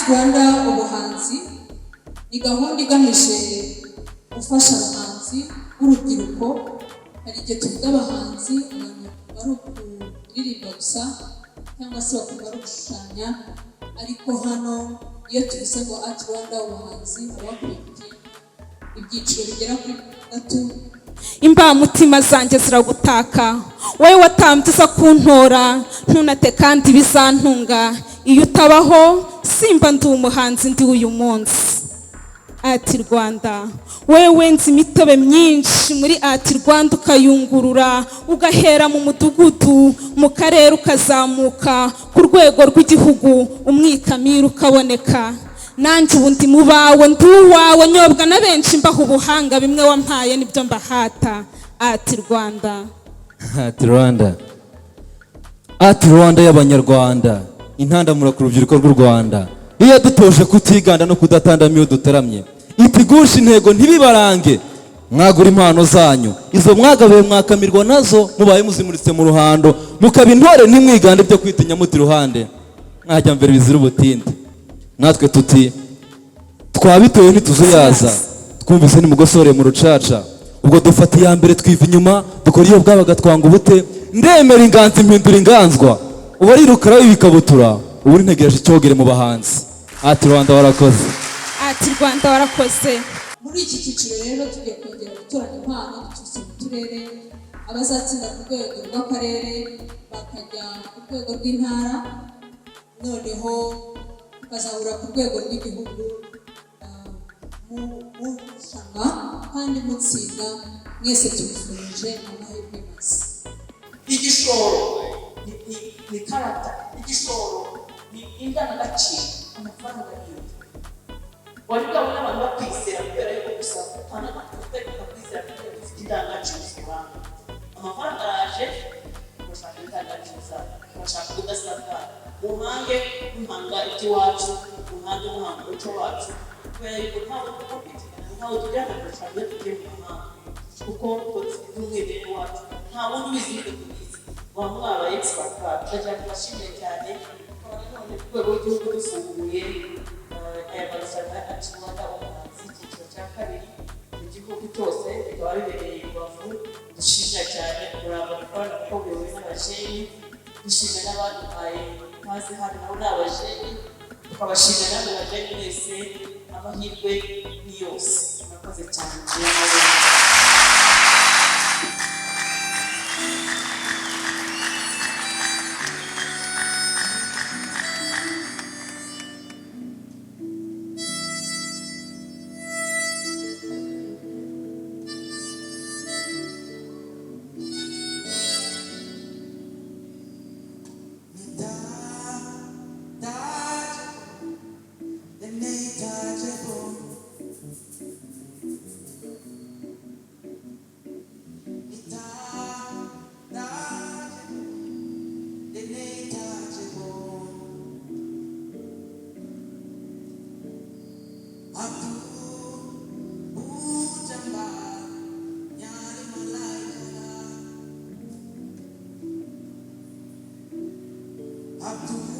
ArtRwanda-Ubuhanzi ni gahunda igamije gufasha abahanzi b'urubyiruko. Hari igihe tuvuga abahanzi bari kuririmba gusa cyangwa se bakaba gushushanya, ariko hano iyo tuvuze ngo ArtRwanda-Ubuhanzi abakuriye ibyiciro bigera kuri 3. Imbamutima zanjye ziragutaka, wowe watambye uza kuntora, ntunate kandi bizantunga. Iyo utabaho simba ndi umuhanzi ndi uyu munsi. ArtRwanda, wewe nzi imitobe myinshi muri ArtRwanda ukayungurura, ugahera mu mudugudu, mu karere ukazamuka, ku rwego rw'igihugu umwikamira ukaboneka. Nanjye ubundi mu bawe ndi uwawe, nyobwa na benshi mbaho ubuhanga, bimwe wampaye nibyo mbahata. ArtRwanda, ArtRwanda y'abanyarwanda, intandamura ku rubyiruko rw'u Rwanda. Iyo dutoje kutiganda no kudatandamiye dutaramye, itigusha intego ntibibarange. Mwagura impano zanyu, izo mwagabuye mwakamirwa nazo, mubaye muzimuritse mu ruhando, mukaba intore ntimwigande byo kwitinya muti ruhande. Mwajya mbere bizira ubutinde. Natwe tuti twabitoye ntituzuyaza, twumvise nimugosore mu rucaca. Ubwo dufata iya mbere twiva inyuma, dukora iyo bwabaga twanga ubute. Ndemera inganzi impindura inganzwa, ubu arirukara w'ibikabutura, ubu ntegereje icyogere mu bahanzi. ArtRwanda warakoze. ArtRwanda warakoze. Muri iki cyiciro rero tugiye kongera gutoranya impano duturutse mu turere. Abazatsinda ku rwego rw'akarere bakajya ku rwego rw'intara, noneho bazahura ku rwego rw'igihugu mu rushanwa, kandi mutsinda mwese tubifurije amahirwe masa. Igishoro ni karata, igishoro ni indangagaciro, amafaranga yiwe. Wari bwabona abantu bakwizera kubera yuko gusa utana amategeko kwizera kubera ufite indangagaciro zibanga. Amafaranga araje, urashaka indangagaciro zawe, urashaka kudasabwa. Muhange muhanga iby'iwacu, muhange muhanga umuco wacu, kubera yuko ntawe dukompetinga, ntawe tujya mu kurushanwa iyo tugiye mu mahanga, kuko dufite umwimerere wacu, nta wundi ubizi ibyo tubizi. Mwabaye expert bacu, ndagira ngo bashimire cyane. None ku rwego rw'igihugu dufunguye aya marushanwa ya ArtRwanda-Ubuhanzi icyiciro cya 2 mu gihugu cyose, bikaba bibereye i Rubavu. Dushimira cyane kuramba gukorana kuko biyobowe n'abajeni, dushimira n'abaduhaye maze hano nabo ni abajeni, tukabashimira namwe bajeni mwese. Amahirwe ni yose, murakoze cyane. Abdul